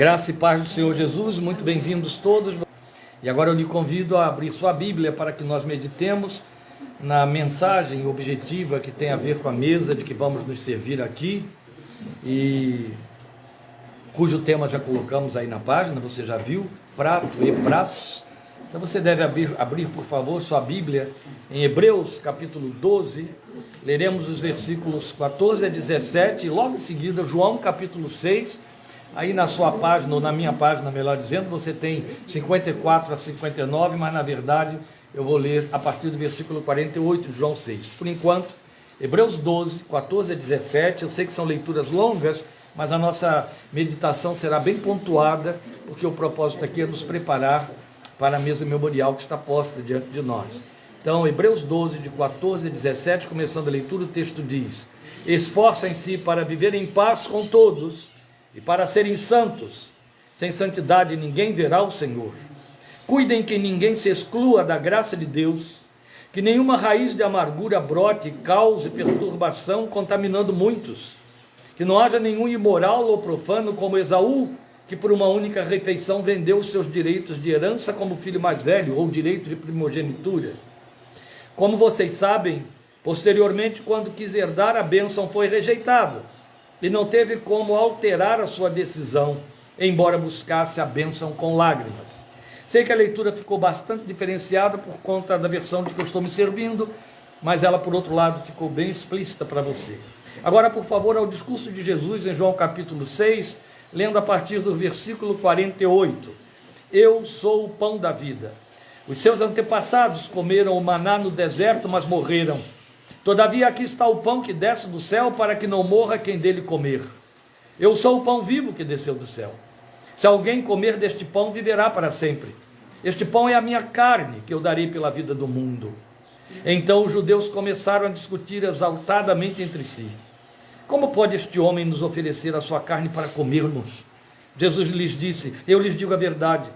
Graça e paz do Senhor Jesus, muito bem-vindos todos. E agora eu lhe convido a abrir sua Bíblia para que nós meditemos na mensagem objetiva que tem a ver com a mesa de que vamos nos servir aqui, e cujo tema já colocamos aí na página, você já viu, prato e pratos. Então você deve abrir, por favor, sua Bíblia em Hebreus capítulo 12, leremos os versículos 14 a 17, e logo em seguida João capítulo 6, aí na sua página, ou na minha página, melhor dizendo, você tem 54 a 59, mas na verdade eu vou ler a partir do versículo 48 de João 6. Por enquanto, Hebreus 12, 14 a 17, eu sei que são leituras longas, mas a nossa meditação será bem pontuada, porque o propósito aqui é nos preparar para a mesa memorial que está posta diante de nós. Então, Hebreus 12, de 14 a 17, começando a leitura, o texto diz: esforcem-se para viver em paz com todos, e para serem santos. Sem santidade ninguém verá o Senhor. Cuidem que ninguém se exclua da graça de Deus, que nenhuma raiz de amargura brote e cause perturbação, contaminando muitos. Que não haja nenhum imoral ou profano como Esaú, que por uma única refeição vendeu os seus direitos de herança como filho mais velho, ou direito de primogenitura. Como vocês sabem, posteriormente, quando quis herdar a bênção, foi rejeitado, e não teve como alterar a sua decisão, embora buscasse a bênção com lágrimas. Sei que a leitura ficou bastante diferenciada por conta da versão de que eu estou me servindo, mas ela, por outro lado, ficou bem explícita para você. Agora, por favor, ao discurso de Jesus em João capítulo 6, lendo a partir do versículo 48. Eu sou o pão da vida. Os seus antepassados comeram o maná no deserto, mas morreram. Todavia aqui está o pão que desce do céu, para que não morra quem dele comer. Eu sou o pão vivo que desceu do céu. Se alguém comer deste pão, viverá para sempre. Este pão é a minha carne, que eu darei pela vida do mundo. Então os judeus começaram a discutir exaltadamente entre si: como pode este homem nos oferecer a sua carne para comermos? Jesus lhes disse: eu lhes digo a verdade.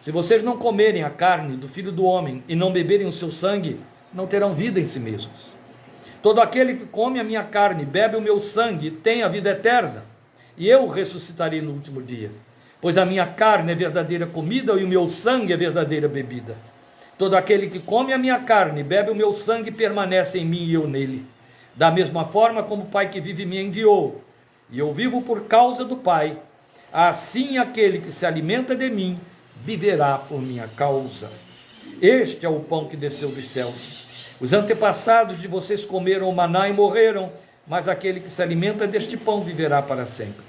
Se vocês não comerem a carne do Filho do Homem e não beberem o seu sangue, não terão vida em si mesmos. Todo aquele que come a minha carne e bebe o meu sangue tem a vida eterna, e eu o ressuscitarei no último dia. Pois a minha carne é verdadeira comida e o meu sangue é verdadeira bebida. Todo aquele que come a minha carne e bebe o meu sangue permanece em mim e eu nele. Da mesma forma como o Pai que vive me enviou, e eu vivo por causa do Pai, assim aquele que se alimenta de mim viverá por minha causa. Este é o pão que desceu dos céus. Os antepassados de vocês comeram o maná e morreram, mas aquele que se alimenta deste pão viverá para sempre.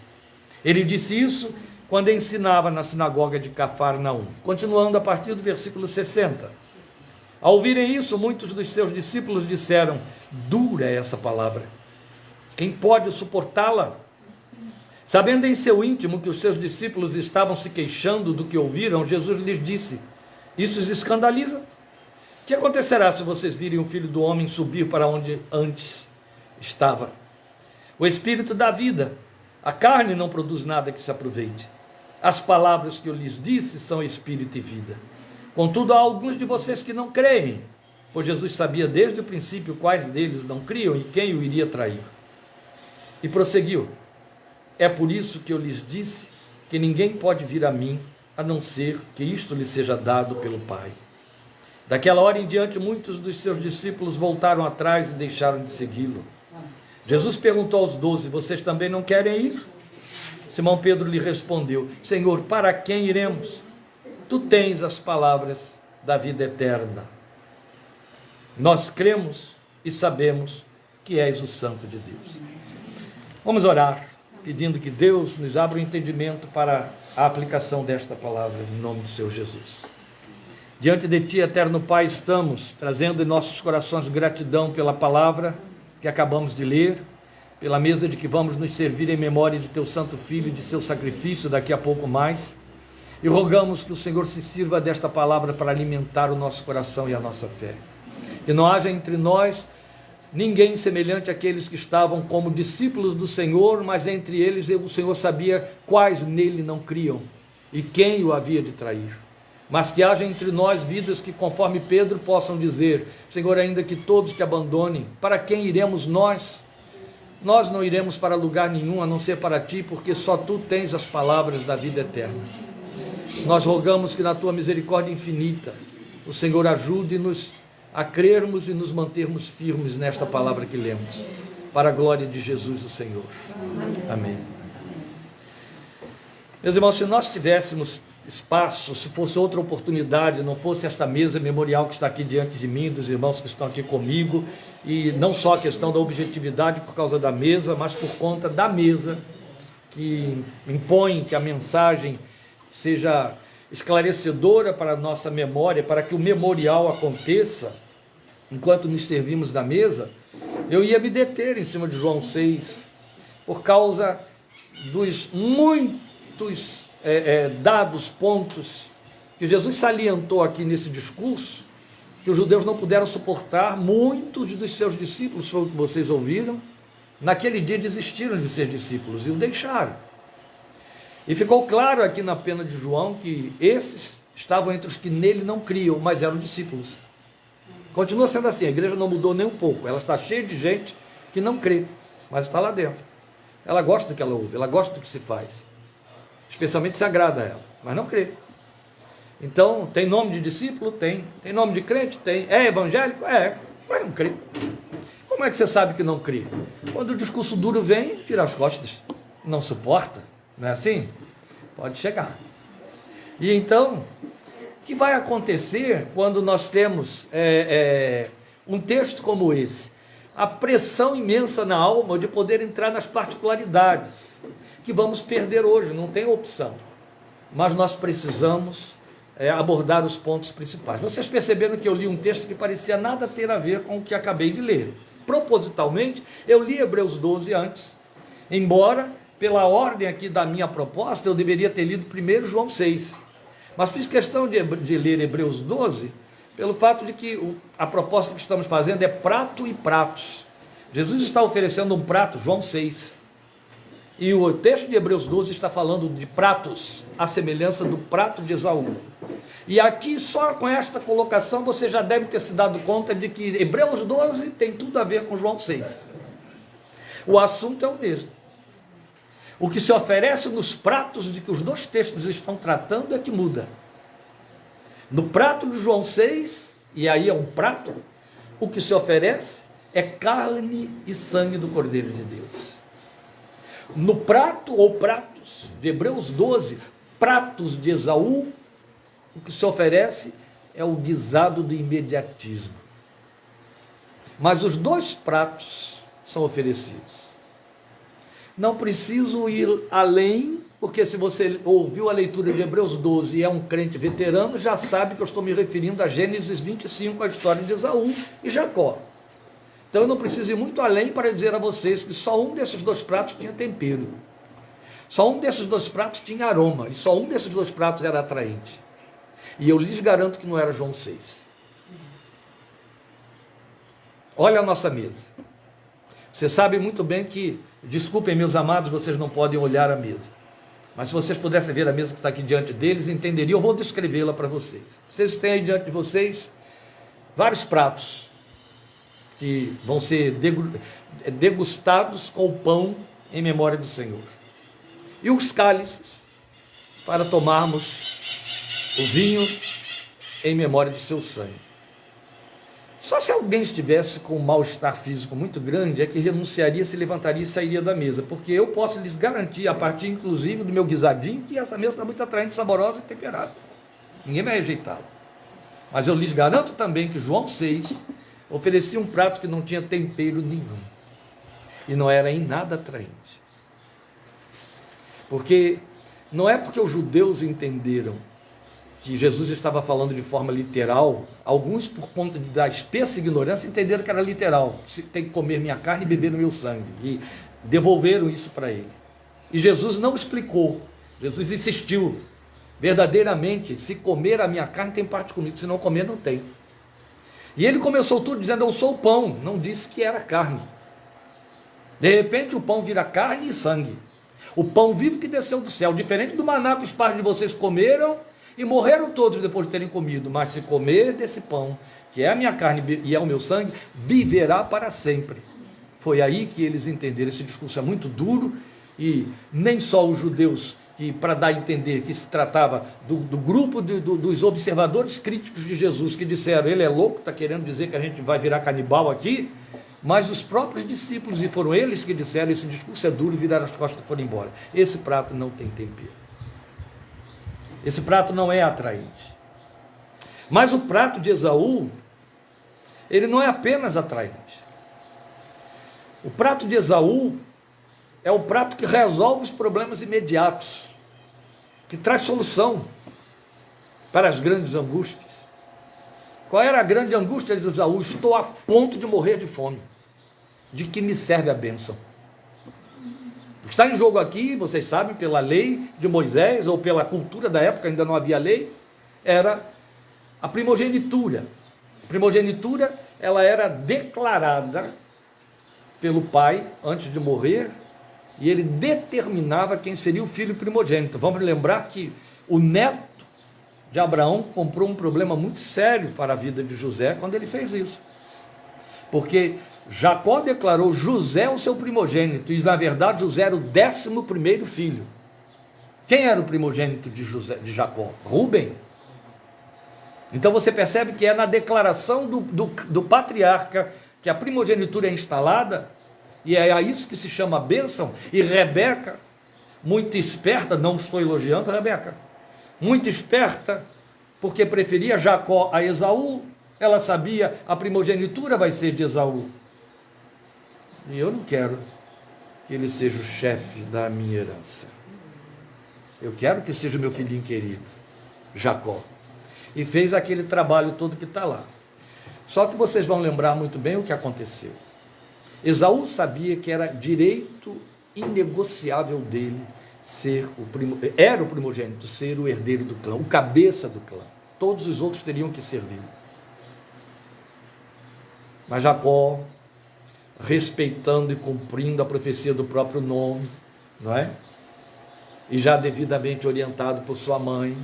Ele disse isso quando ensinava na sinagoga de Cafarnaum. Continuando a partir do versículo 60. Ao ouvirem isso, muitos dos seus discípulos disseram: dura é essa palavra, quem pode suportá-la? Sabendo em seu íntimo que os seus discípulos estavam se queixando do que ouviram, Jesus lhes disse: isso os escandaliza? O que acontecerá se vocês virem o Filho do Homem subir para onde antes estava? O Espírito dá vida, a carne não produz nada que se aproveite. As palavras que eu lhes disse são Espírito e vida. Contudo, há alguns de vocês que não creem, pois Jesus sabia desde o princípio quais deles não criam e quem o iria trair. E prosseguiu: é por isso que eu lhes disse que ninguém pode vir a mim, a não ser que isto lhe seja dado pelo Pai. Daquela hora em diante, muitos dos seus discípulos voltaram atrás e deixaram de segui-lo. Jesus perguntou aos 12, vocês também não querem ir? Simão Pedro lhe respondeu: Senhor, para quem iremos? Tu tens as palavras da vida eterna. Nós cremos e sabemos que és o Santo de Deus. Vamos orar, pedindo que Deus nos abra o entendimento para a aplicação desta palavra, em nome do Senhor Jesus. Diante de Ti, eterno Pai, estamos trazendo em nossos corações gratidão pela palavra que acabamos de ler, pela mesa de que vamos nos servir em memória de Teu Santo Filho e de seu sacrifício daqui a pouco mais, e rogamos que o Senhor se sirva desta palavra para alimentar o nosso coração e a nossa fé. Que não haja entre nós ninguém semelhante àqueles que estavam como discípulos do Senhor, mas entre eles o Senhor sabia quais nele não criam e quem o havia de trair. Mas que haja entre nós vidas que, conforme Pedro, possam dizer: Senhor, ainda que todos te abandonem, para quem iremos nós? nós não iremos para lugar nenhum a não ser para ti, porque só tu tens as palavras da vida eterna. Nós rogamos que na tua misericórdia infinita, o Senhor ajude-nos a crermos e nos mantermos firmes nesta palavra que lemos, para a glória de Jesus o Senhor. Amém. Meus irmãos, se nós tivéssemos espaço, se fosse outra oportunidade, não fosse esta mesa memorial que está aqui diante de mim, dos irmãos que estão aqui comigo, e não só a questão da objetividade por causa da mesa, mas por conta da mesa, que impõe que a mensagem seja esclarecedora para a nossa memória, para que o memorial aconteça, enquanto nos servimos da mesa, eu ia me deter em cima de João 6, por causa dos muitos dados, pontos, que Jesus salientou aqui nesse discurso, que os judeus não puderam suportar. Muitos dos seus discípulos, foi o que vocês ouviram, naquele dia desistiram de ser discípulos e o deixaram. E ficou claro aqui na pena de João que esses estavam entre os que nele não criam, mas eram discípulos. Continua sendo assim, a igreja não mudou nem um pouco, ela está cheia de gente que não crê, mas está lá dentro. Ela gosta do que ela ouve, ela gosta do que se faz, especialmente se agrada a ela, mas não crê. Então, tem nome de discípulo? Tem nome de crente? Tem. É evangélico? É, mas não crê. Como é que você sabe que não crê? Quando o discurso duro vem, vira as costas, não suporta, não é assim? Pode chegar. E então, o que vai acontecer quando nós temos um texto como esse? A pressão imensa na alma de poder entrar nas particularidades, que vamos perder hoje, não tem opção. Mas nós precisamos abordar os pontos principais. Vocês perceberam que eu li um texto que parecia nada ter a ver com o que acabei de ler. Propositalmente, eu li Hebreus 12 antes, embora, pela ordem aqui da minha proposta, eu deveria ter lido primeiro João 6. Mas fiz questão de ler Hebreus 12, pelo fato de que a proposta que estamos fazendo é prato e pratos. Jesus está oferecendo um prato, João 6. E o texto de Hebreus 12 está falando de pratos, à semelhança do prato de Esaú. E aqui, só com esta colocação, você já deve ter se dado conta de que Hebreus 12 tem tudo a ver com João 6. O assunto é o mesmo. O que se oferece nos pratos de que os dois textos estão tratando é que muda. No prato de João 6, e aí é um prato, o que se oferece é carne e sangue do Cordeiro de Deus. No prato ou pratos de Hebreus 12, pratos de Esaú, o que se oferece é o guisado do imediatismo. Mas os dois pratos são oferecidos. Não preciso ir além, porque se você ouviu a leitura de Hebreus 12 e é um crente veterano, já sabe que eu estou me referindo a Gênesis 25, a história de Esaú e Jacó. Então eu não preciso ir muito além para dizer a vocês que só um desses dois pratos tinha tempero. Só um desses dois pratos tinha aroma, e só um desses dois pratos era atraente. E eu lhes garanto que não era João 6. Olha a nossa mesa. Você sabe muito bem que, desculpem meus amados, vocês não podem olhar a mesa. Mas se vocês pudessem ver a mesa que está aqui diante deles, entenderiam. Eu vou descrevê-la para vocês. Vocês têm aí diante de vocês vários pratos que vão ser degustados com o pão em memória do Senhor. E os cálices para tomarmos o vinho em memória do seu sangue. Só se alguém estivesse com um mal-estar físico muito grande, é que renunciaria, se levantaria e sairia da mesa, porque eu posso lhes garantir, a partir inclusive do meu guisadinho, que essa mesa está muito atraente, saborosa e temperada. Ninguém vai rejeitá-la. Mas eu lhes garanto também que João 6 oferecia um prato que não tinha tempero nenhum, e não era em nada atraente. Porque não é porque os judeus entenderam que Jesus estava falando de forma literal, alguns, por conta da espessa ignorância, entenderam que era literal, que tem que comer minha carne e beber o meu sangue, e devolveram isso para ele. E Jesus não explicou, Jesus insistiu, verdadeiramente, se comer a minha carne tem parte comigo, se não comer não tem. E ele começou tudo dizendo, eu sou o pão, não disse que era carne. De repente o pão vira carne e sangue, o pão vivo que desceu do céu, diferente do maná que os pais de vocês comeram, e morreram todos depois de terem comido, mas se comer desse pão, que é a minha carne e é o meu sangue, viverá para sempre. Foi aí que eles entenderam. Esse discurso é muito duro e nem só os judeus, que para dar a entender que se tratava do grupo dos observadores críticos de Jesus, que disseram, ele é louco, está querendo dizer que a gente vai virar canibal aqui, mas os próprios discípulos, e foram eles que disseram, esse discurso é duro, viraram as costas e foram embora. Esse prato não tem tempero. Esse prato não é atraente. Mas o prato de Esaú, ele não é apenas atraente. O prato de Esaú é o prato que resolve os problemas imediatos, que traz solução para as grandes angústias. Qual era a grande angústia de Esaú? Estou a ponto de morrer de fome. De que me serve a bênção? O que está em jogo aqui, vocês sabem, pela lei de Moisés, ou pela cultura da época, ainda não havia lei, era a primogenitura. A primogenitura, ela era declarada pelo pai antes de morrer, e ele determinava quem seria o filho primogênito. Vamos lembrar que o neto de Abraão comprou um problema muito sério para a vida de José quando ele fez isso. Porque Jacó declarou José o seu primogênito, e na verdade José era o 11º filho. Quem era o primogênito de Jacó? Rúben. Então você percebe que é na declaração do patriarca que a primogenitura é instalada, e é a isso que se chama bênção. E Rebeca, muito esperta, não estou elogiando Rebeca, muito esperta, porque preferia Jacó a Esaú, ela sabia, a primogenitura vai ser de Esaú, e eu não quero que ele seja o chefe da minha herança, eu quero que seja o meu filhinho querido, Jacó, e fez aquele trabalho todo que está lá. Só que vocês vão lembrar muito bem o que aconteceu. Esaú sabia que era direito inegociável dele era o primogênito, ser o herdeiro do clã, o cabeça do clã. Todos os outros teriam que servir. Mas Jacó, respeitando e cumprindo a profecia do próprio nome, não é? E já devidamente orientado por sua mãe,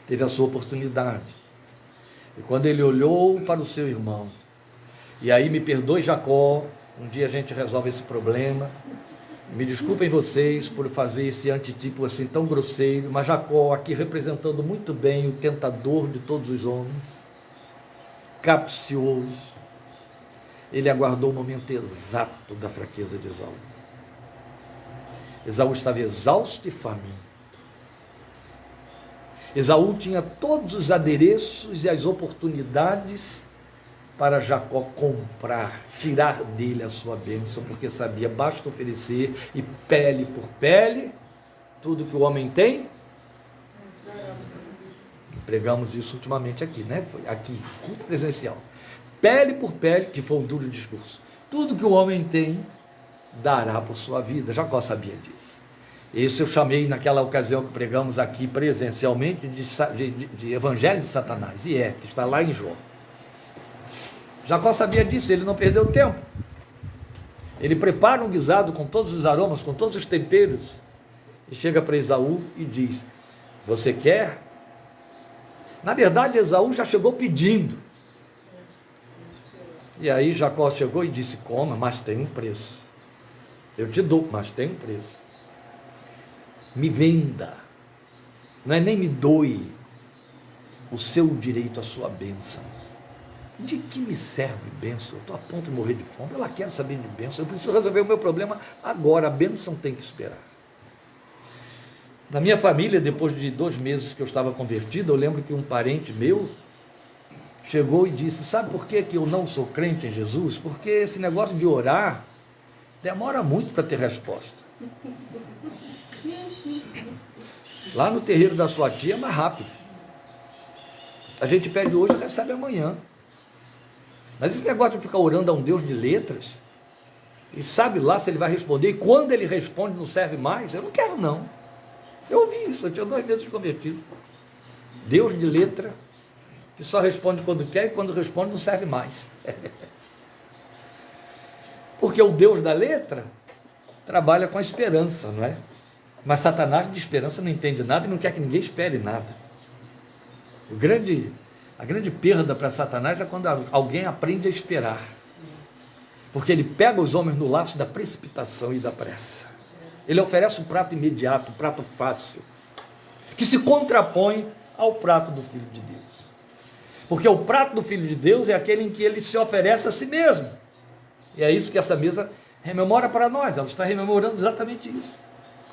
teve a sua oportunidade. E quando ele olhou para o seu irmão, e aí me perdoe Jacó, um dia a gente resolve esse problema, me desculpem vocês por fazer esse antitipo assim tão grosseiro, mas Jacó aqui representando muito bem o tentador de todos os homens, capcioso, ele aguardou o momento exato da fraqueza de Esaú. Esaú estava exausto e faminto. Esaú tinha todos os adereços e as oportunidades para Jacó comprar, tirar dele a sua bênção, porque sabia, basta oferecer, e pele por pele, tudo que o homem tem. Pregamos isso ultimamente aqui, né? Foi aqui, culto presencial. Pele por pele, que foi um duro discurso. Tudo que o homem tem, dará por sua vida. Jacó sabia disso. Isso eu chamei naquela ocasião que pregamos aqui presencialmente de Evangelho de Satanás, e que está lá em Jó. Jacó sabia disso, ele não perdeu tempo. Ele prepara um guisado com todos os aromas, com todos os temperos, e chega para Esaú e diz: você quer? Na verdade, Esaú já chegou pedindo. E aí Jacó chegou e disse: coma, mas tem um preço. Eu te dou, mas tem um preço. Me venda, não é nem me doe o seu direito, a sua bênção. De que me serve bênção? Eu estou a ponto de morrer de fome, ela quer saber de bênção, eu preciso resolver o meu problema agora, a bênção tem que esperar. Na minha família, depois de 2 meses que eu estava convertido, eu lembro que um parente meu chegou e disse: sabe por que eu não sou crente em Jesus? Porque esse negócio de orar demora muito para ter resposta. Lá no terreiro da sua tia é mais rápido. A gente pede hoje e recebe amanhã. Mas esse negócio de ficar orando a um Deus de letras, e sabe lá se ele vai responder, e quando ele responde não serve mais, eu não quero não. Eu ouvi isso, eu tinha 2 meses de convertido. Deus de letra, que só responde quando quer, e quando responde não serve mais. Porque o Deus da letra trabalha com a esperança, não é? Mas Satanás de esperança não entende nada e não quer que ninguém espere nada. A grande perda para Satanás é quando alguém aprende a esperar. porque ele pega os homens no laço da precipitação e da pressa. Ele oferece um prato imediato, um prato fácil, que se contrapõe ao prato do Filho de Deus. Porque o prato do Filho de Deus é aquele em que ele se oferece a si mesmo. E é isso que essa mesa rememora para nós, ela está rememorando exatamente isso.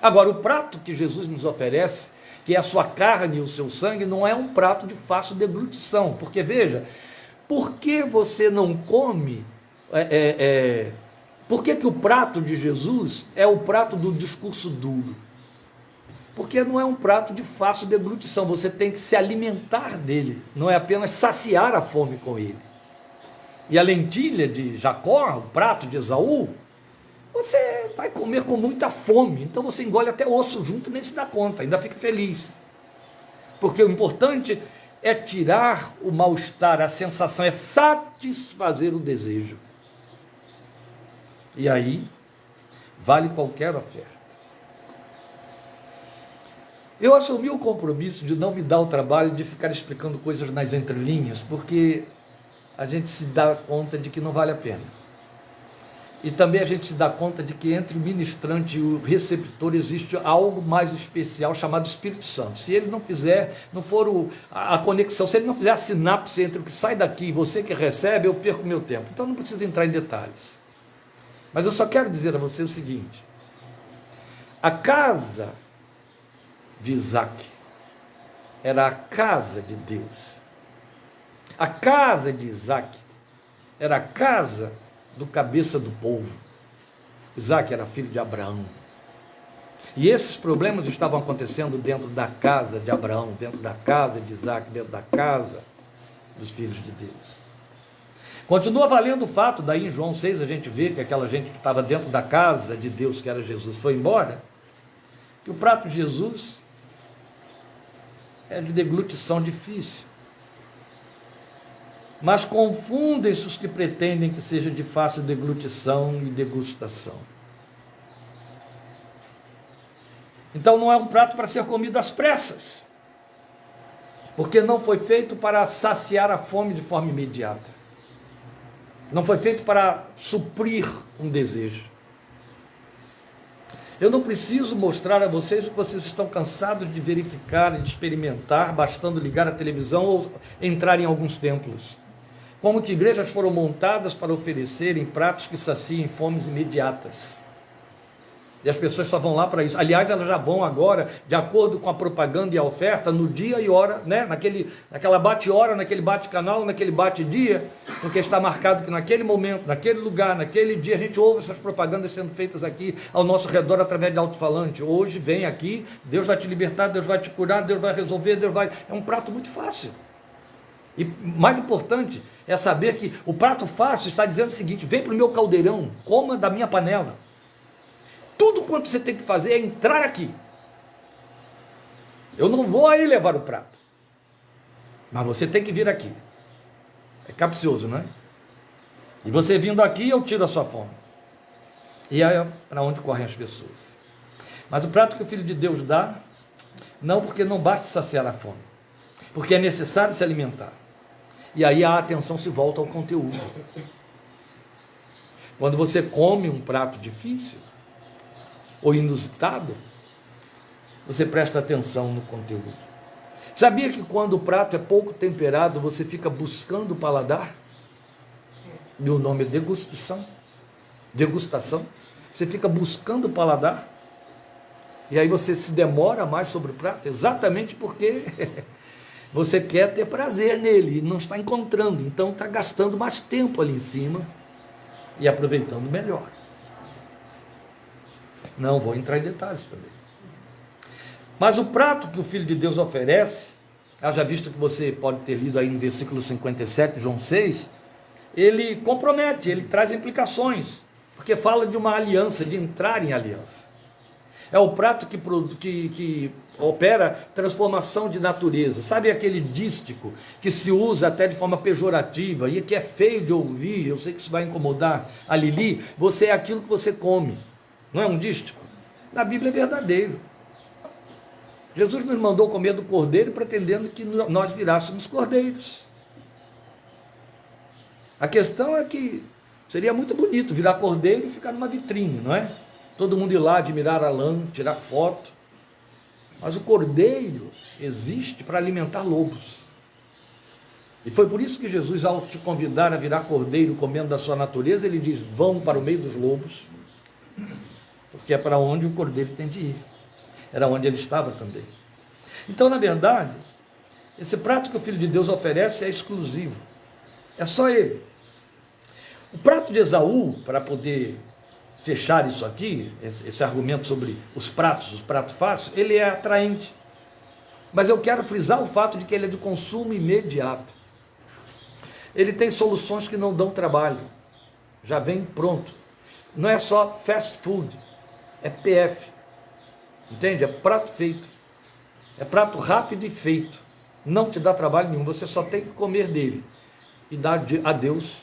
Agora, o prato que Jesus nos oferece, que é a sua carne e o seu sangue, não é um prato de fácil deglutição. Porque, veja, por que você não come... Por que o prato de Jesus é o prato do discurso duro? Porque não é um prato de fácil deglutição, você tem que se alimentar dele, não é apenas saciar a fome com ele. E a lentilha de Jacó, o prato de Esaú, você vai comer com muita fome, então você engole até osso junto e nem se dá conta, ainda fica feliz. Porque o importante é tirar o mal-estar, a sensação, é satisfazer o desejo. E aí, vale qualquer oferta. Eu assumi o compromisso de não me dar o trabalho de ficar explicando coisas nas entrelinhas, porque a gente se dá conta de que não vale a pena. E também a gente se dá conta de que entre o ministrante e o receptor existe algo mais especial chamado Espírito Santo. Se ele não fizer, não for a conexão, se ele não fizer a sinapse entre o que sai daqui e você que recebe, eu perco meu tempo. Então não preciso entrar em detalhes. Mas eu só quero dizer a você o seguinte: a casa de Isaac era a casa de Deus. A casa de Isaac era a casa do cabeça do povo. Isaac era filho de Abraão. E esses problemas estavam acontecendo dentro da casa de Abraão, dentro da casa de Isaac, dentro da casa dos filhos de Deus. Continua valendo o fato, daí em João 6 a gente vê que aquela gente que estava dentro da casa de Deus, que era Jesus, foi embora, que o prato de Jesus é de deglutição difícil. Mas confundem-se os que pretendem que seja de fácil deglutição e degustação. Então não é um prato para ser comido às pressas, porque não foi feito para saciar a fome de forma imediata. Não foi feito para suprir um desejo. Eu não preciso mostrar a vocês o que vocês estão cansados de verificar e de experimentar, bastando ligar a televisão ou entrar em alguns templos. Como que igrejas foram montadas para oferecerem pratos que saciem fomes imediatas. E as pessoas só vão lá para isso. Aliás, elas já vão agora, de acordo com a propaganda e a oferta, no dia e hora, né? Naquela bate-hora, naquele bate-canal, naquele bate-dia, porque está marcado que naquele momento, naquele lugar, naquele dia, a gente ouve essas propagandas sendo feitas aqui ao nosso redor através de alto-falante. Hoje vem aqui, Deus vai te libertar, Deus vai te curar, Deus vai resolver, Deus vai... É um prato muito fácil. E mais importante é saber que o prato fácil está dizendo o seguinte: vem para o meu caldeirão, coma da minha panela. Tudo quanto você tem que fazer é entrar aqui. Eu não vou aí levar o prato, mas você tem que vir aqui. É capcioso, não é? E você vindo aqui, eu tiro a sua fome. E aí é para onde correm as pessoas. Mas o prato que o Filho de Deus dá, não, porque não basta saciar a fome, porque é necessário se alimentar. E aí a atenção se volta ao conteúdo. Quando você come um prato difícil ou inusitado, você presta atenção no conteúdo. Sabia que quando o prato é pouco temperado, você fica buscando o paladar? E o nome é degustação. Degustação. Você fica buscando o paladar. E aí você se demora mais sobre o prato, exatamente porque você quer ter prazer nele e não está encontrando. Então está gastando mais tempo ali em cima e aproveitando melhor. Não vou entrar em detalhes também. Mas o prato que o Filho de Deus oferece, haja visto que você pode ter lido aí no versículo 57, João 6, ele compromete, ele traz implicações, porque fala de uma aliança, de entrar em aliança. É o prato que opera transformação de natureza. Sabe aquele dístico que se usa até de forma pejorativa e que é feio de ouvir? Eu sei que isso vai incomodar a Lili. Você é aquilo que você come. Não é um dístico? Na Bíblia é verdadeiro. Jesus nos mandou comer do cordeiro pretendendo que nós virássemos cordeiros. A questão é que Seria muito bonito virar cordeiro e ficar numa vitrine, não é? Todo mundo ir lá admirar a lã, tirar foto. Mas o cordeiro existe para alimentar lobos. E foi por isso que Jesus, ao te convidar a virar cordeiro comendo da sua natureza, ele diz: vão para o meio dos lobos, porque é para onde o cordeiro tem de ir. Era onde ele estava também. Então, na verdade, esse prato que o Filho de Deus oferece é exclusivo. É só ele. O prato de Esaú, para poder fechar isso aqui, esse argumento sobre os pratos fáceis, ele é atraente. Mas eu quero frisar o fato de que ele é de consumo imediato. Ele tem soluções que não dão trabalho. Já vem pronto. Não é só fast food, é PF. Entende? É prato feito. É prato rápido e feito. Não te dá trabalho nenhum, você só tem que comer dele. E dar a Deus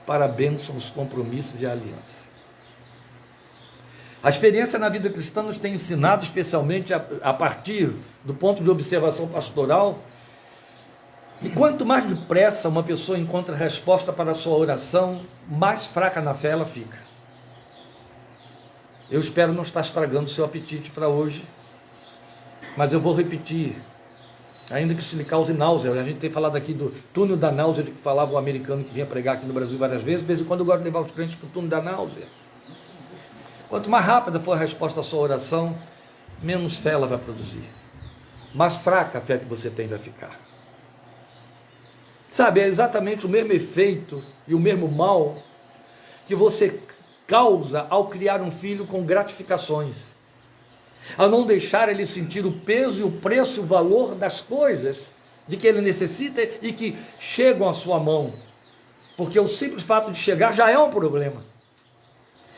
para a bênção, os compromissos e a aliança. A experiência na vida cristã nos tem ensinado, especialmente a partir do ponto de observação pastoral, e quanto mais depressa uma pessoa encontra resposta para a sua oração, mais fraca na fé ela fica. Eu espero não estar estragando o seu apetite para hoje, mas eu vou repetir, ainda que isso lhe cause náusea. A gente tem falado aqui do túnel da náusea, de que falava o americano que vinha pregar aqui no Brasil várias vezes. De vez em quando eu gosto de levar os crentes para o túnel da náusea. Quanto mais rápida for a resposta à sua oração, menos fé ela vai produzir. Mais fraca a fé que você tem vai ficar. Sabe, é exatamente o mesmo efeito e o mesmo mal que você causa ao criar um filho com gratificações, ao não deixar ele sentir o peso e o preço e o valor das coisas de que ele necessita e que chegam à sua mão, porque o simples fato de chegar já é um problema,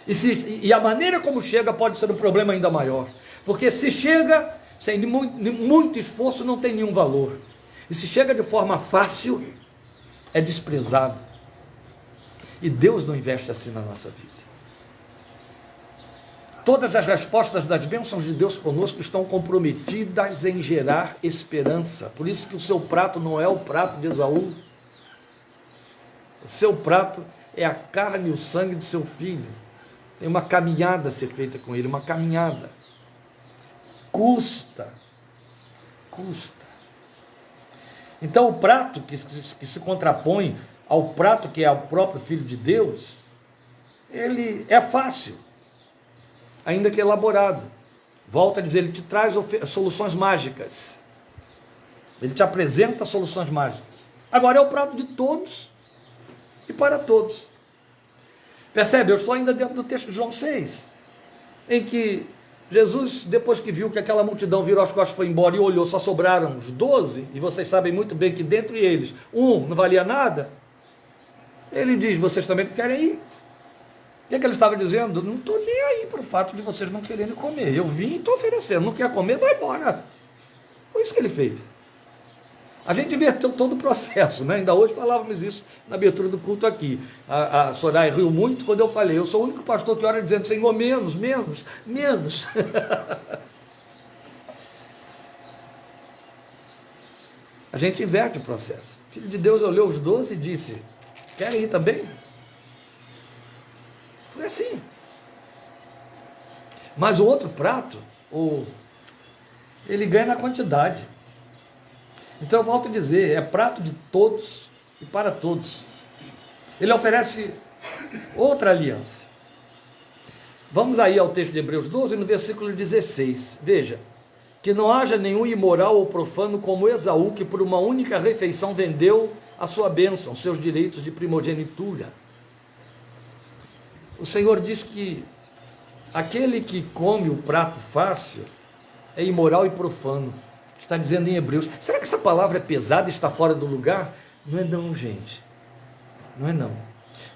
e a maneira como chega pode ser um problema ainda maior, porque se chega sem muito esforço não tem nenhum valor, e se chega de forma fácil é desprezado, e Deus não investe assim na nossa vida. Todas as respostas das bênçãos de Deus conosco estão comprometidas em gerar esperança. Por isso que o seu prato não é o prato de Esaú. O seu prato é a carne e o sangue do seu filho. Tem uma caminhada a ser feita com ele, uma caminhada. Custa. Então o prato que se contrapõe ao prato que é o próprio Filho de Deus, ele é fácil, ainda que elaborado. Volta a dizer, ele te traz soluções mágicas. Ele te apresenta soluções mágicas. Agora é o prato de todos e para todos. Percebe? Eu estou ainda dentro do texto de João 6, em que Jesus, depois que viu que aquela multidão virou as costas e foi embora e olhou, só sobraram os 12, e vocês sabem muito bem que dentre eles, um não valia nada, ele diz, vocês também querem ir? O que ele estava dizendo? Não estou nem aí para o fato de vocês não quererem comer. Eu vim e estou oferecendo. Não quer comer, vai embora. Foi isso que ele fez. A gente inverteu todo o processo, né? Ainda hoje falávamos isso na abertura do culto aqui. A Soraya riu muito quando eu falei, eu sou o único pastor que ora dizendo, Senhor, menos. A gente inverte o processo. O Filho de Deus olhou os 12 e disse, querem ir também? Foi assim. Mas o outro prato, ele ganha na quantidade. Então eu volto a dizer, é prato de todos e para todos. Ele oferece outra aliança. Vamos aí ao texto de Hebreus 12, no versículo 16. Veja, que não haja nenhum imoral ou profano como Esaú, que por uma única refeição vendeu a sua bênção, seus direitos de primogenitura. O Senhor diz que aquele que come o prato fácil é imoral e profano. Está dizendo em Hebreus. Será que essa palavra é pesada e está fora do lugar? Não é não, gente. Não é não.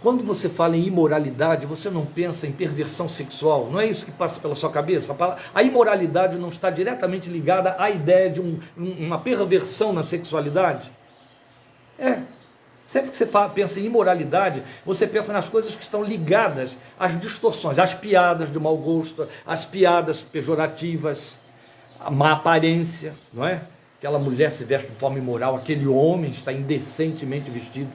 Quando você fala em imoralidade, você não pensa em perversão sexual. Não é isso que passa pela sua cabeça? A imoralidade não está diretamente ligada à ideia de uma perversão na sexualidade? Sempre que você pensa em imoralidade, você pensa nas coisas que estão ligadas às distorções, às piadas de mau gosto, às piadas pejorativas, a má aparência, não é? Aquela mulher se veste de forma imoral, aquele homem está indecentemente vestido.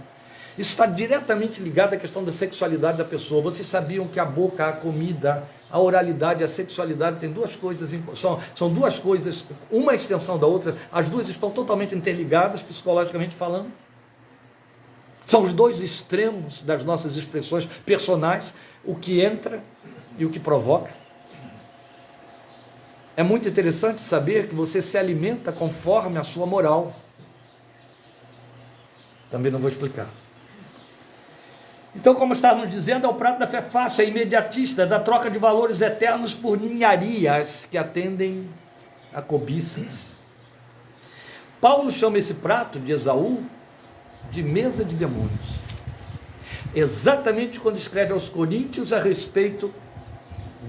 Isso está diretamente ligado à questão da sexualidade da pessoa. Vocês sabiam que a boca, a comida, a oralidade e a sexualidade tem duas coisas, são duas coisas, uma extensão da outra, as duas estão totalmente interligadas, psicologicamente falando. São os dois extremos das nossas expressões personais, o que entra e o que provoca. É muito interessante saber que você se alimenta conforme a sua moral. Também não vou explicar. Então, como estávamos dizendo, é o prato da fé fácil, é imediatista, é da troca de valores eternos por ninharias que atendem a cobiças. Paulo chama esse prato de Esaú de mesa de demônios. Exatamente quando escreve aos Coríntios a respeito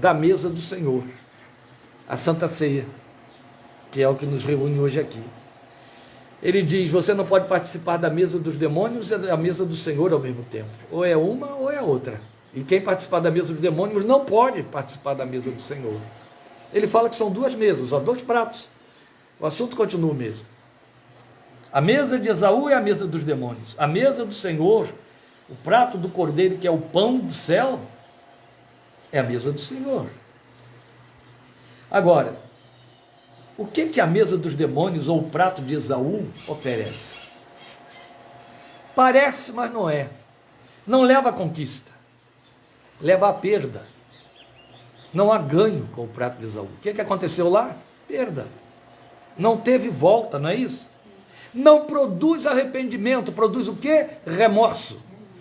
da mesa do Senhor, a Santa Ceia, que é o que nos reúne hoje aqui. Ele diz, você não pode participar da mesa dos demônios e da mesa do Senhor ao mesmo tempo. Ou é uma ou é a outra. E quem participar da mesa dos demônios não pode participar da mesa do Senhor. Ele fala que são duas mesas, dois pratos. O assunto continua o mesmo. A mesa de Esaú é a mesa dos demônios. A mesa do Senhor, o prato do cordeiro, que é o pão do céu, é a mesa do Senhor. Agora, o que a mesa dos demônios ou o prato de Esaú oferece? Parece, mas não é. Não leva à conquista, leva à perda. Não há ganho com o prato de Esaú. O que aconteceu lá? Perda. Não teve volta, não é isso? Não produz arrependimento, produz o quê? Remorso.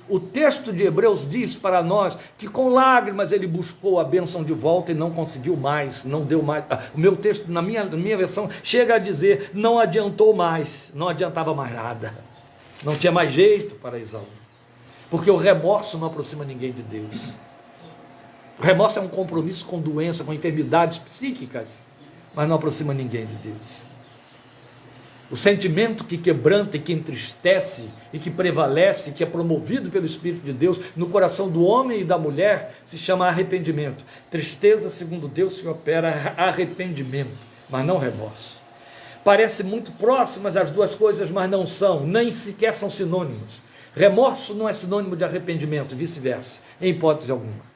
O texto de Hebreus diz para nós que com lágrimas ele buscou a bênção de volta e não conseguiu mais, não deu mais. O meu texto, na minha versão, chega a dizer, não adiantou mais, não adiantava mais nada. Não tinha mais jeito para Esaú. Porque o remorso não aproxima ninguém de Deus. O remorso é um compromisso com doença, com enfermidades psíquicas, mas não aproxima ninguém de Deus. O sentimento que quebranta e que entristece e que prevalece, que é promovido pelo Espírito de Deus no coração do homem e da mulher, se chama arrependimento. Tristeza, segundo Deus, se opera arrependimento, mas não remorso. Parece muito próximas as duas coisas, mas não são, nem sequer são sinônimos. Remorso não é sinônimo de arrependimento, vice-versa, em hipótese alguma.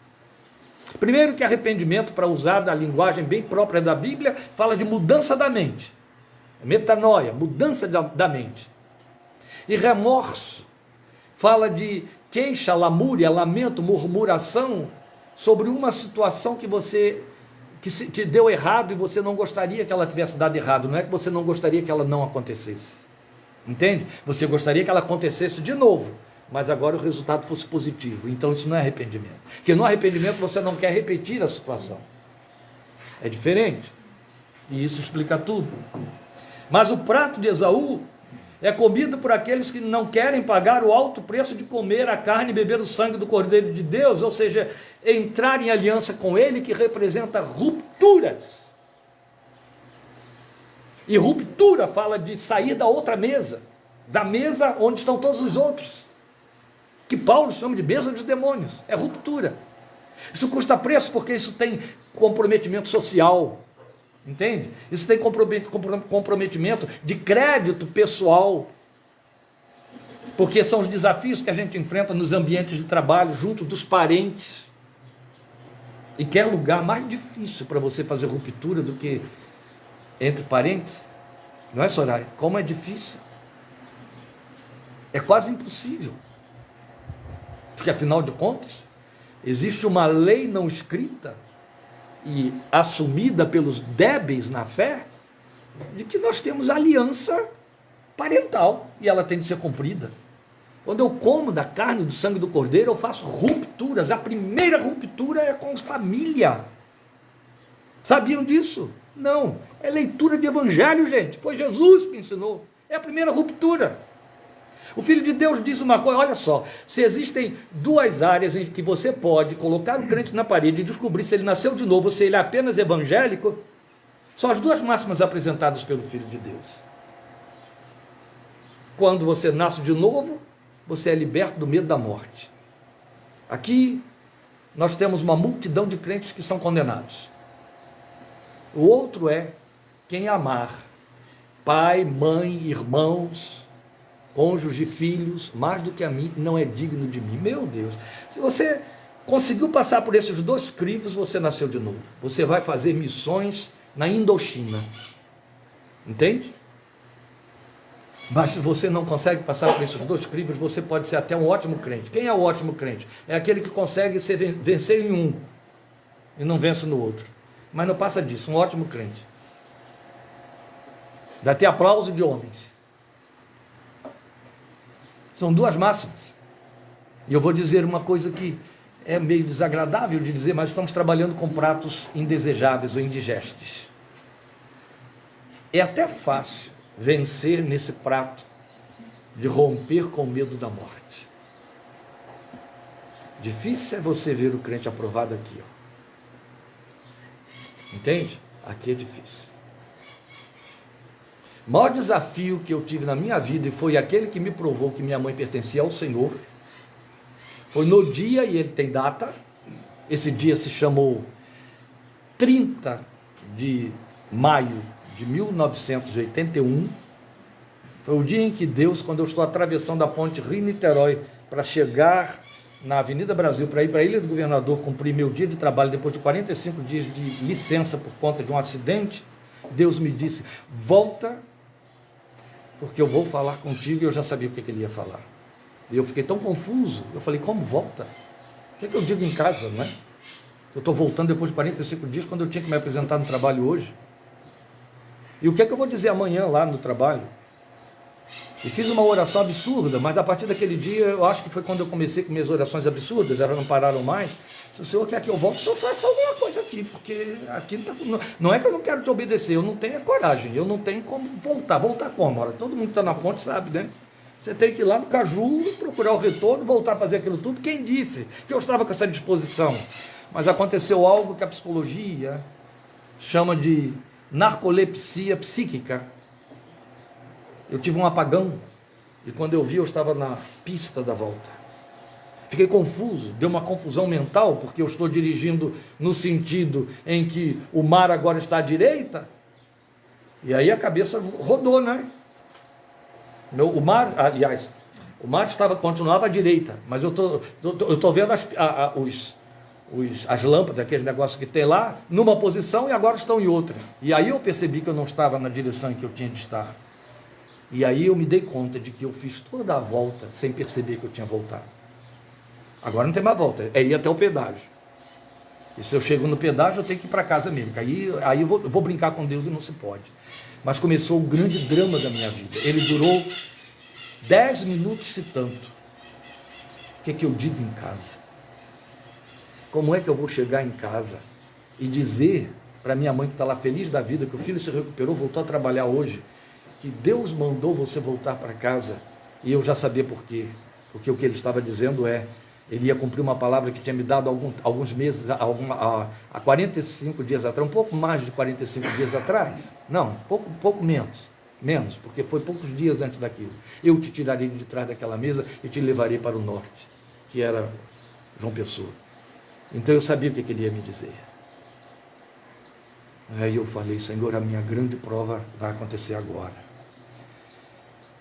Primeiro que arrependimento, para usar da linguagem bem própria da Bíblia, fala de mudança da mente. Metanoia, mudança da mente. E remorso fala de queixa, lamúria, lamento, murmuração sobre uma situação que deu errado e você não gostaria que ela tivesse dado errado. Não é que você não gostaria que ela não acontecesse. Entende? Você gostaria que ela acontecesse de novo, mas agora o resultado fosse positivo. Então isso não é arrependimento. Porque no arrependimento você não quer repetir a situação. É diferente. E isso explica tudo. Mas o prato de Esaú é comido por aqueles que não querem pagar o alto preço de comer a carne e beber o sangue do Cordeiro de Deus, ou seja, entrar em aliança com ele, que representa rupturas. E ruptura fala de sair da outra mesa, da mesa onde estão todos os outros, que Paulo chama de mesa dos demônios, é ruptura. Isso custa preço porque isso tem comprometimento social. Entende? Isso tem comprometimento de crédito pessoal, porque são os desafios que a gente enfrenta nos ambientes de trabalho, junto dos parentes. E quer lugar mais difícil para você fazer ruptura do que entre parentes? Não é, Soraya? Como é difícil? É quase impossível. Porque afinal de contas, existe uma lei não escrita e assumida pelos débeis na fé, de que nós temos aliança parental, e ela tem de ser cumprida. Quando eu como da carne e do sangue do cordeiro, eu faço rupturas. A primeira ruptura é com família. Sabiam disso? Não. É leitura de evangelho, gente. Foi Jesus que ensinou. É a primeira ruptura. O Filho de Deus diz uma coisa, olha só, se existem duas áreas em que você pode colocar o crente na parede e descobrir se ele nasceu de novo, se ele é apenas evangélico, são as duas máximas apresentadas pelo Filho de Deus. Quando você nasce de novo, você é liberto do medo da morte. Aqui, nós temos uma multidão de crentes que são condenados. O outro é quem amar pai, mãe, irmãos, cônjuge, filhos, mais do que a mim, não é digno de mim. Meu Deus, se você conseguiu passar por esses 2 crivos, você nasceu de novo. Você vai fazer missões na Indochina, entende? Mas se você não consegue passar por esses 2 crivos, você pode ser até um ótimo crente. Quem é o ótimo crente? É aquele que consegue vencer em um e não vence no outro. Mas não passa disso, um ótimo crente. Dá até aplauso de homens. São 2 máximas. E eu vou dizer uma coisa que é meio desagradável de dizer, mas estamos trabalhando com pratos indesejáveis ou indigestes. É até fácil vencer nesse prato de romper com o medo da morte. Difícil é você ver o crente aprovado aqui, ó. Entende? Aqui é difícil. O maior desafio que eu tive na minha vida, e foi aquele que me provou que minha mãe pertencia ao Senhor, foi no dia, e ele tem data, esse dia se chamou 30 de maio de 1981, foi o dia em que Deus, quando eu estou atravessando a ponte Rio-Niterói para chegar na Avenida Brasil, para ir para a Ilha do Governador, cumprir meu dia de trabalho, depois de 45 dias de licença por conta de um acidente, Deus me disse, volta, porque eu vou falar contigo, e eu já sabia o que ele ia falar. E eu fiquei tão confuso, eu falei, como volta? O que eu digo em casa, não é? Eu estou voltando depois de 45 dias, quando eu tinha que me apresentar no trabalho hoje. E o que eu vou dizer amanhã lá no trabalho? E fiz uma oração absurda, mas a partir daquele dia, eu acho que foi quando eu comecei com minhas orações absurdas, elas não pararam mais. Se o Senhor quer que eu volte, o Senhor faça alguma coisa aqui, porque aqui não é que eu não quero te obedecer, eu não tenho coragem, eu não tenho como voltar. Voltar como? Ora, todo mundo que está na ponte sabe, né? Você tem que ir lá no Caju, procurar o retorno, voltar a fazer aquilo tudo. Quem disse que eu estava com essa disposição? Mas aconteceu algo que a psicologia chama de narcolepsia psíquica. Eu tive um apagão, e quando eu vi, eu estava na pista da volta. Fiquei confuso, deu uma confusão mental, porque eu estou dirigindo no sentido em que o mar agora está à direita, e aí a cabeça rodou, né? O mar, aliás, o mar continuava à direita, mas eu estou vendo as lâmpadas, aquele negócio que tem lá, numa posição e agora estão em outra. E aí eu percebi que eu não estava na direção em que eu tinha de estar. E aí eu me dei conta de que eu fiz toda a volta sem perceber que eu tinha voltado. Agora não tem mais volta, é ir até o pedágio. E se eu chego no pedágio, eu tenho que ir para casa mesmo. Aí eu vou brincar com Deus e não se pode. Mas começou o grande drama da minha vida. Ele durou 10 minutos se tanto. O que eu digo em casa? Como é que eu vou chegar em casa e dizer para minha mãe que está lá feliz da vida, que o filho se recuperou, voltou a trabalhar hoje, que Deus mandou você voltar para casa, e eu já sabia por quê, porque o que ele estava dizendo ele ia cumprir uma palavra que tinha me dado alguns meses, há 45 dias atrás, um pouco mais de 45 dias atrás, não, pouco menos, porque foi poucos dias antes daquilo. Eu te tirarei de trás daquela mesa e te levarei para o norte, que era João Pessoa. Então eu sabia o que ele ia me dizer. Aí eu falei, Senhor, a minha grande prova vai acontecer agora.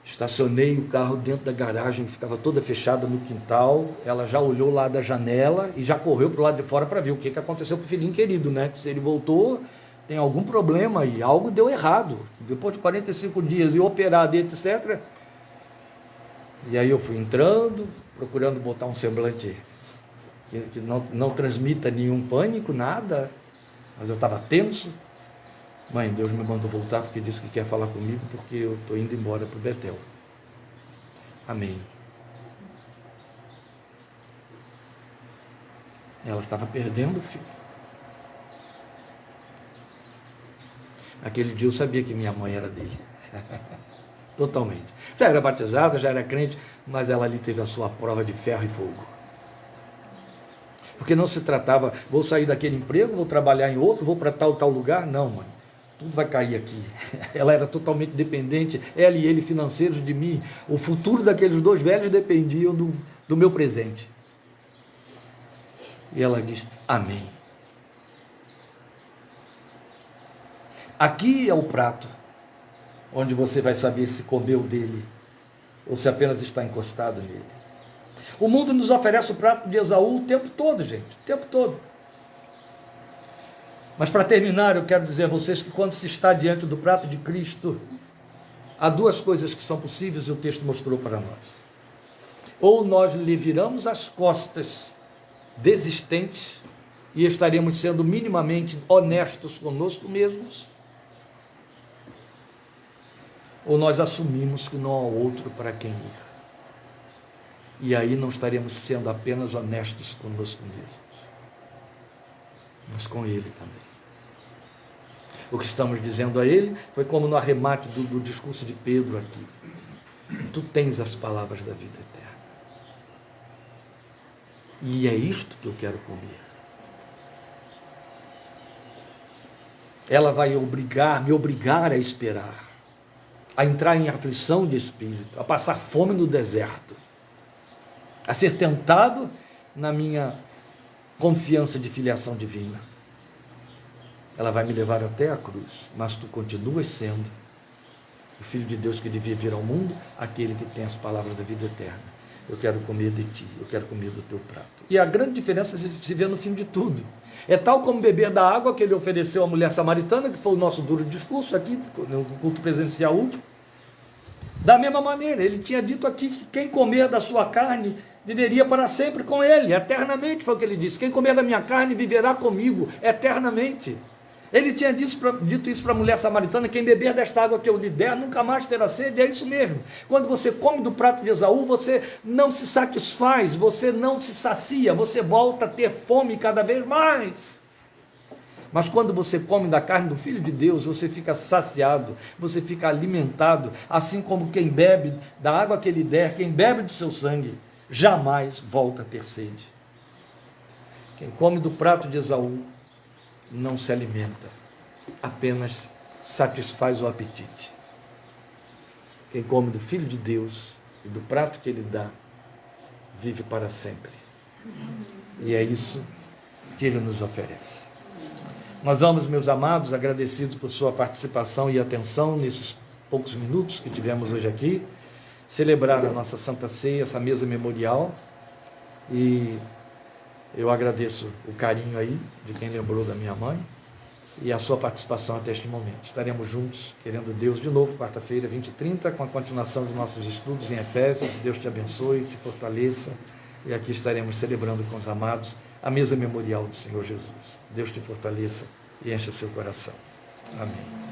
Estacionei o carro dentro da garagem, que ficava toda fechada no quintal. Ela já olhou lá da janela e já correu para o lado de fora para ver o que aconteceu com o filhinho querido, né? Se ele voltou, tem algum problema aí, algo deu errado. Depois de 45 dias e operado, etc. E aí eu fui entrando, procurando botar um semblante que não transmita nenhum pânico, nada. Mas eu estava tenso. Mãe, Deus me mandou voltar porque disse que quer falar comigo, porque eu estou indo embora para o Betel. Amém. Ela estava perdendo o filho. Aquele dia eu sabia que minha mãe era dele. Totalmente. Já era batizada, já era crente, mas ela ali teve a sua prova de ferro e fogo. Porque não se tratava, vou sair daquele emprego, vou trabalhar em outro, vou para tal lugar. Não, mãe. Tudo vai cair aqui. Ela era totalmente dependente, ela e ele financeiros de mim. O futuro daqueles 2 velhos dependiam do meu presente. E ela diz, amém. Aqui é o prato, onde você vai saber se comeu dele ou se apenas está encostado nele. O mundo nos oferece o prato de Esaú o tempo todo, gente, o tempo todo. Mas para terminar, eu quero dizer a vocês que quando se está diante do prato de Cristo, há duas coisas que são possíveis e o texto mostrou para nós. Ou nós lhe viramos as costas, desistentes, e estaremos sendo minimamente honestos conosco mesmos, ou nós assumimos que não há outro para quem ir. E aí não estaremos sendo apenas honestos conosco mesmos, mas com Ele também. O que estamos dizendo a Ele foi como no arremate do discurso de Pedro aqui. Tu tens as palavras da vida eterna. E é isto que eu quero comer. Ela vai me obrigar a esperar, a entrar em aflição de espírito, a passar fome no deserto, a ser tentado na minha confiança de filiação divina. Ela vai me levar até a cruz, mas tu continuas sendo o Filho de Deus que devia vir ao mundo, aquele que tem as palavras da vida eterna. Eu quero comer de ti, eu quero comer do teu prato. E a grande diferença se vê no fim de tudo. É tal como beber da água que ele ofereceu à mulher samaritana, que foi o nosso duro discurso aqui, no culto presencial último. Da mesma maneira, ele tinha dito aqui que quem comer da sua carne viveria para sempre com ele, eternamente, foi o que ele disse. Quem comer da minha carne viverá comigo eternamente. Ele tinha dito isso para a mulher samaritana: quem beber desta água que eu lhe der, nunca mais terá sede. É isso mesmo. Quando você come do prato de Esaú, você não se satisfaz, você não se sacia, você volta a ter fome cada vez mais. Mas quando você come da carne do Filho de Deus, você fica saciado, você fica alimentado, assim como quem bebe da água que ele der, quem bebe do seu sangue, jamais volta a ter sede. Quem come do prato de Esaú não se alimenta, apenas satisfaz o apetite. Quem come do Filho de Deus e do prato que ele dá, vive para sempre. E é isso que ele nos oferece. Nós vamos, meus amados, agradecidos por sua participação e atenção nesses poucos minutos que tivemos hoje aqui, celebrar a nossa Santa Ceia, essa mesa memorial, e eu agradeço o carinho aí de quem lembrou da minha mãe e a sua participação até este momento. Estaremos juntos, querendo Deus, de novo, quarta-feira, 20h30, com a continuação de nossos estudos em Efésios. Deus te abençoe, te fortaleça, e aqui estaremos celebrando com os amados a mesa memorial do Senhor Jesus. Deus te fortaleça e encha seu coração. Amém.